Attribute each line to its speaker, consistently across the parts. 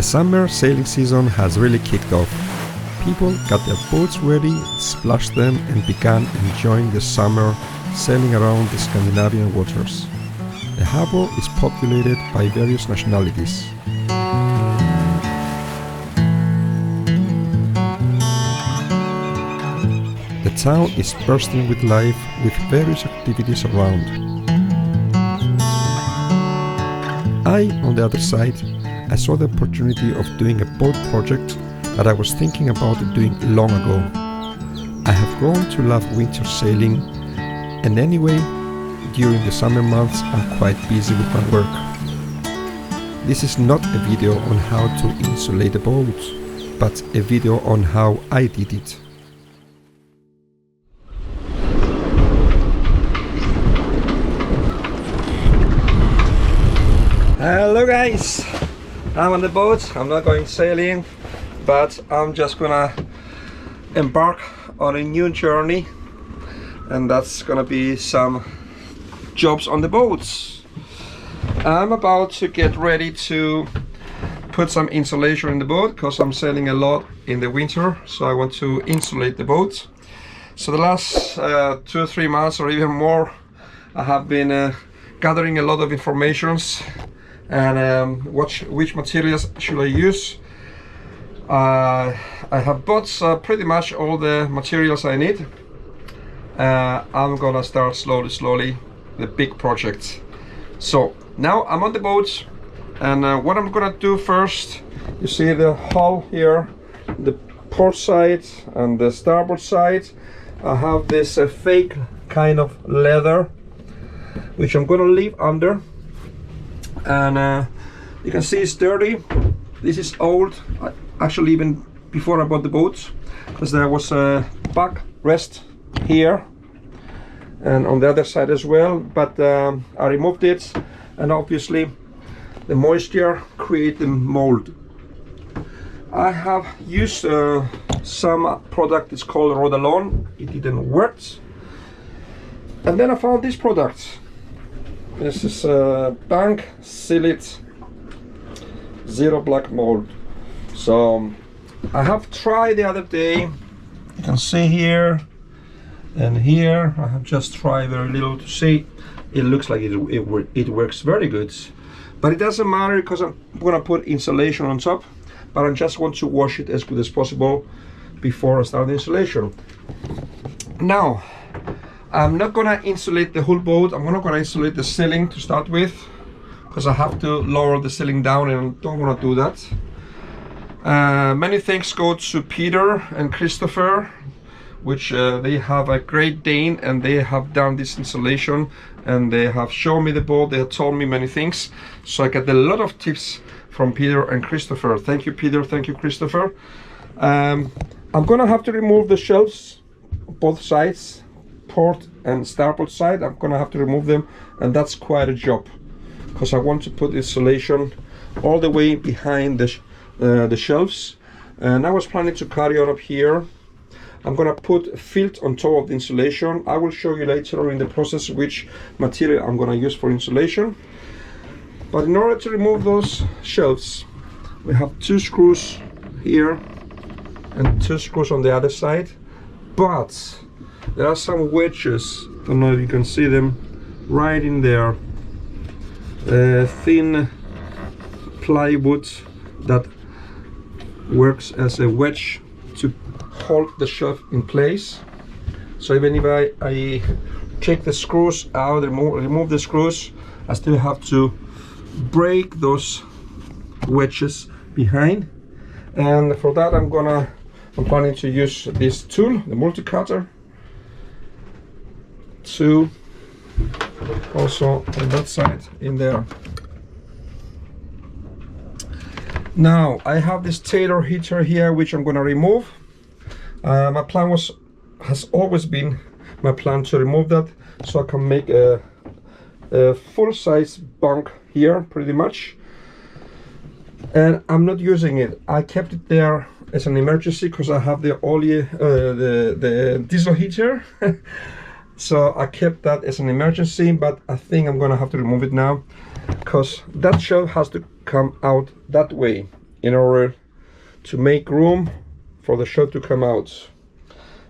Speaker 1: The summer sailing season has really kicked off. People got their boats ready, splashed them and began enjoying the summer sailing around the Scandinavian waters. The harbour is populated by various nationalities. The town is bursting with life with various activities around. On the other side, I saw the opportunity of doing a boat project that I was thinking about doing long ago. I have grown to love winter sailing, and anyway, during the summer months I'm quite busy with my work. This is not a video on how to insulate a boat, but a video on how I did it. Hello guys! I'm on the boat. I'm not going sailing, but I'm just gonna embark on a new journey, and that's gonna be some jobs on the boats. I'm about to get ready to put some insulation in the boat because I'm sailing a lot in the winter, so I want to insulate the boat. So the last 2 or 3 months or even more, I have been gathering a lot of informations and which materials should I use. I have bought pretty much all the materials I need. I'm gonna start slowly the big project. So now I'm on the boat, and what I'm gonna do first, you see the hull here, the port side and the starboard side. I have this fake kind of leather which I'm gonna leave under, and you can see it's dirty. This is old, actually even before I bought the boat, because there was a back rest here and on the other side as well, but I removed it, and obviously the moisture creates the mold. I have used some product, it's called Rodalon. It didn't work, and then I found this product. This is Bank Sealed Zero Black Mold. So I have tried the other day. You can see here and here. I have just tried very little to see. It looks like it works very good, but it doesn't matter because I'm gonna put insulation on top. But I just want to wash it as good as possible before I start the installation. Now, I'm not gonna insulate the whole boat. I'm not gonna insulate the ceiling to start with, because I have to lower the ceiling down and I don't want to do that. Many thanks go to Peter and Christopher, which they have a Great Dane, and they have done this installation and they have shown me the boat. They have told me many things, so I get a lot of tips from Peter and Christopher. Thank you, Peter. Thank you, Christopher. I'm gonna have to remove the shelves, both sides, port and starboard side. I'm gonna have to remove them, and that's quite a job because I want to put insulation all the way behind the shelves, and I was planning to carry on up here. I'm gonna put filt on top of the insulation. I will show you later in the process which material I'm gonna use for insulation. But in order to remove those shelves, we have 2 screws here and 2 screws on the other side, but there are some wedges, I don't know if you can see them, right in there. Thin plywood that works as a wedge to hold the shelf in place. So even if I take the screws out, remove the screws, I still have to break those wedges behind. And for that I'm planning to use this tool, the multi-cutter, to also on that side in there. Now I have this Taylor heater here which I'm gonna remove. My plan has always been my plan to remove that so I can make a full-size bunk here pretty much, and I'm not using it. I kept it there as an emergency because I have the the diesel heater. So I kept that as an emergency, but I think I'm gonna have to remove it now because that shelf has to come out that way. in order to make room for the shelf to come out.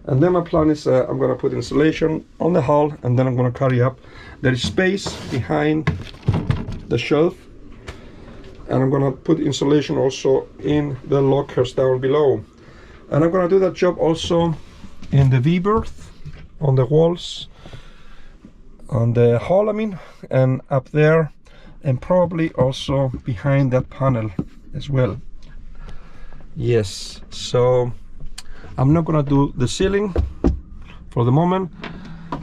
Speaker 1: And then my plan is I'm gonna put insulation on the hull, and then I'm gonna carry up. There is space behind the shelf, and I'm gonna put insulation also in the lockers down below. And I'm gonna do that job also in the V-berth, on the walls, on the hull I mean, and up there, and probably also behind that panel as well. Yes, so I'm not gonna do the ceiling for the moment,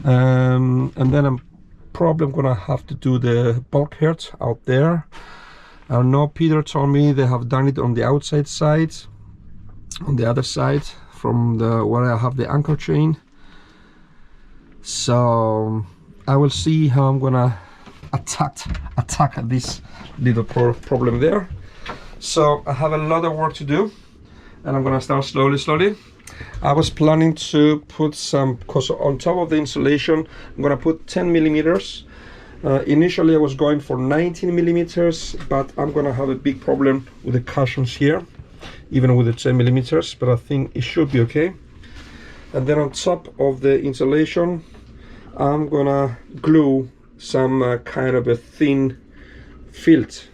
Speaker 1: and then I'm probably gonna have to do the bulkhead out there. I know Peter told me they have done it on the outside side, on the other side from the where I have the anchor chain. So I will see how I'm gonna attack this little problem there. So I have a lot of work to do, and I'm gonna start slowly. I was planning to put some, because on top of the insulation I'm gonna put 10 millimeters. Initially I was going for 19 millimeters, but I'm gonna have a big problem with the cushions here, even with the 10 millimeters, but I think it should be okay. And then on top of the insulation I'm gonna glue some kind of a thin filth.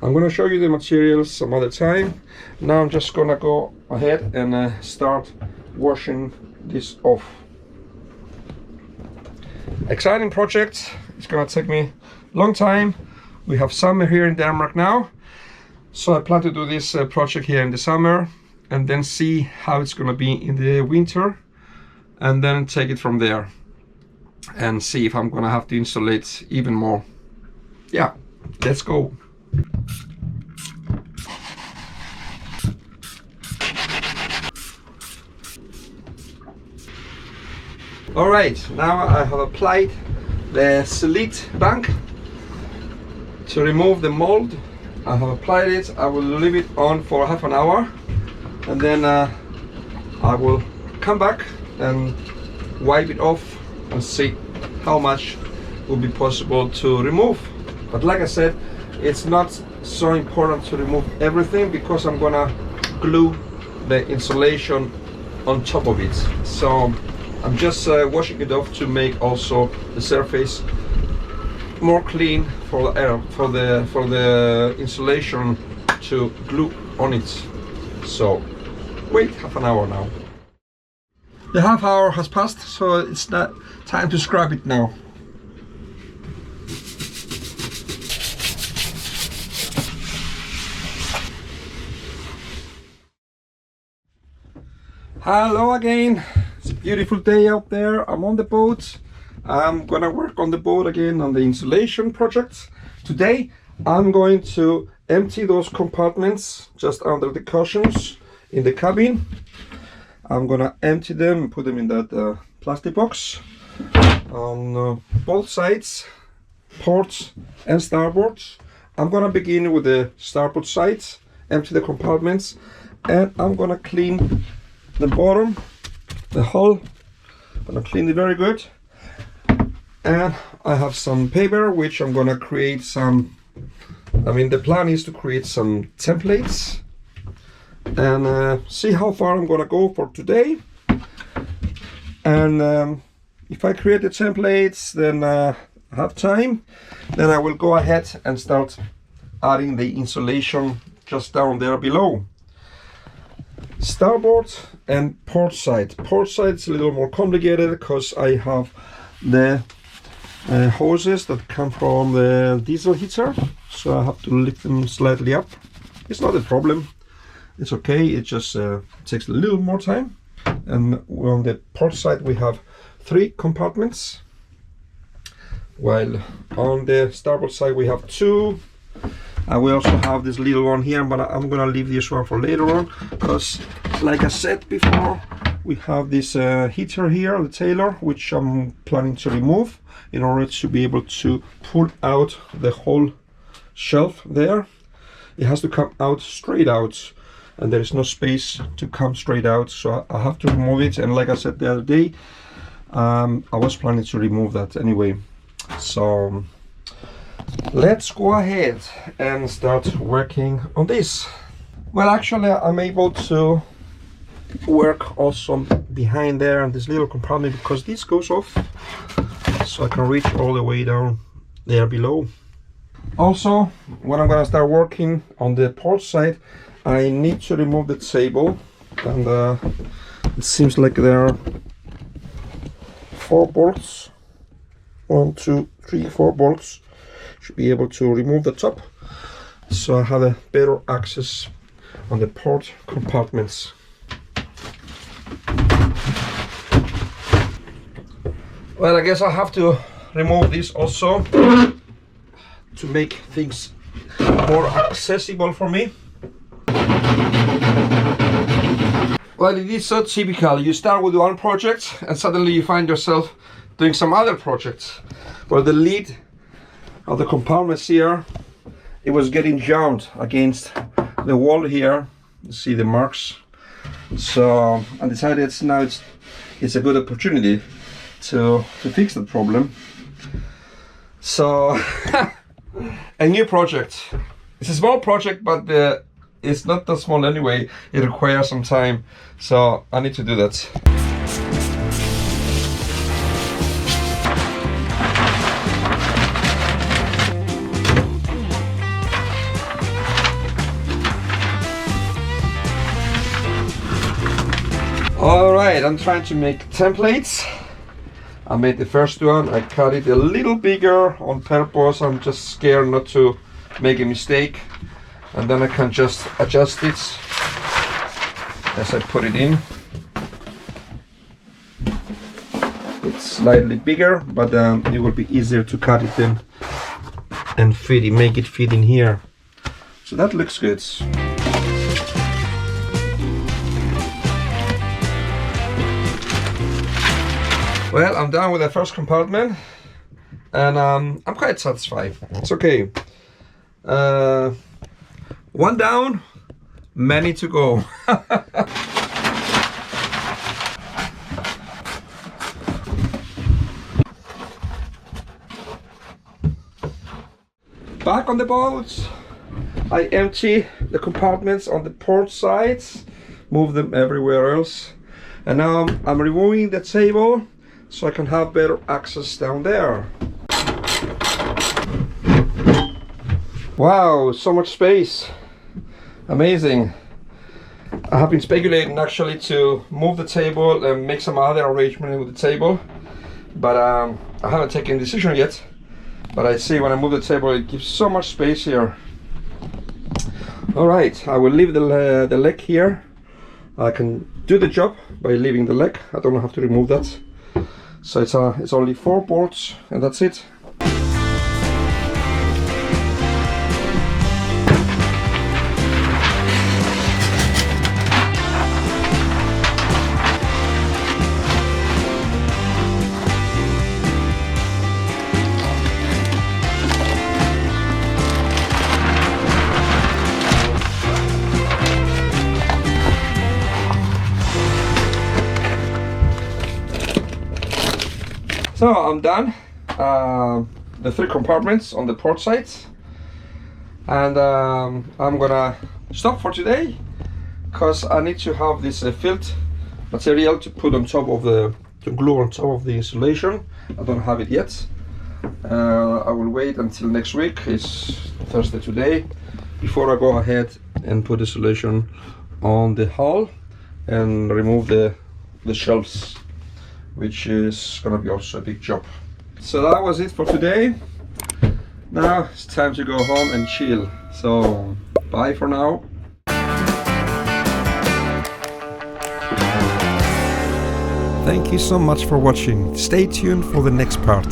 Speaker 1: I'm gonna show you the materials some other time. Now I'm just gonna go ahead and start washing this off. Exciting project. It's gonna take me a long time. We have summer here in Denmark now, so I plan to do this project here in the summer, and then see how it's gonna be in the winter, and then take it from there and see if I'm gonna have to insulate even more. Yeah, let's go. Alright, now I have applied the Select bank to remove the mold. I have applied it. I will leave it on for half an hour, and then I will come back and wipe it off and see how much will be possible to remove. But like I said, it's not so important to remove everything, because I'm gonna glue the insulation on top of it. So I'm just washing it off to make also the surface more clean for the insulation to glue on it. So wait half an hour now. The half hour has passed, so it's not time to scrub it now. Hello again. It's a beautiful day out there. I'm on the boat. I'm gonna work on the boat again on the insulation project. Today I'm going to empty those compartments just under the cushions in the cabin. I'm gonna empty them and put them in that plastic box on both sides, ports and starboard. I'm gonna begin with the starboard side, empty the compartments, and I'm gonna clean the bottom, the hull. I'm gonna clean it very good, and I have some paper which I'm gonna create some, the plan is to create some templates and see how far I'm gonna go for today. And if I create the templates, then I have time, then I will go ahead and start adding the insulation just down there below. Starboard and port side. Port side is a little more complicated because I have the hoses that come from the diesel heater, so I have to lift them slightly up. It's not a problem, it's okay, it just takes a little more time. And on the port side we have 3 compartments, while on the starboard side we have 2. And we also have this little one here, but I'm gonna leave this one for later on, because like I said before, we have this heater here, the Taylor, which I'm planning to remove in order to be able to pull out the whole shelf there. It has to come out straight out, and there is no space to come straight out, so I have to remove it. And like I said the other day, I was planning to remove that anyway. So let's go ahead and start working on this. Well, actually I'm able to work also behind there in this little compartment because this goes off, so I can reach all the way down there below. Also, when I'm gonna start working on the port side, I need to remove the table, and it seems like there are 4 bolts. 1, 2, 3, 4 bolts. Should be able to remove the top, so I have a better access on the port compartments. Well, I guess I have to remove this also to make things more accessible for me. Well, it is so typical. You start with one project and suddenly you find yourself doing some other projects. Well, the lid of the compartments here, it was getting jammed against the wall here. You see the marks. So I decided now it's a good opportunity to fix the problem. So a new project. It's a small project, but it's not that small anyway. It requires some time, so I need to do that. Alright, I'm trying to make templates. I made the first one. I cut it a little bigger on purpose. I'm just scared not to make a mistake, and then I can just adjust it as I put it in. It's slightly bigger, but it will be easier to cut it in and fit it, make it fit in here. So that looks good. Well, I'm done with the first compartment, and I'm quite satisfied. It's okay. One down, many to go. Back on the boat, I empty the compartments on the port sides, move them everywhere else, and now I'm removing the table so I can have better access down there. Wow, so much space. Amazing. I have been speculating actually to move the table and make some other arrangement with the table, but I haven't taken a decision yet. But I see when I move the table, it gives so much space here. Alright, I will leave the leg here. I can do the job by leaving the leg. I don't have to remove that. So it's only 4 bolts and that's it. So I'm done. The 3 compartments on the port side, and I'm gonna stop for today because I need to have this filled material to put on top of to glue on top of the insulation. I don't have it yet. I will wait until next week. It's Thursday today before I go ahead and put insulation on the hull and remove the shelves, which is gonna be also a big job. So that was it for today. Now it's time to go home and chill. So bye for now. Thank you so much for watching. Stay tuned for the next part.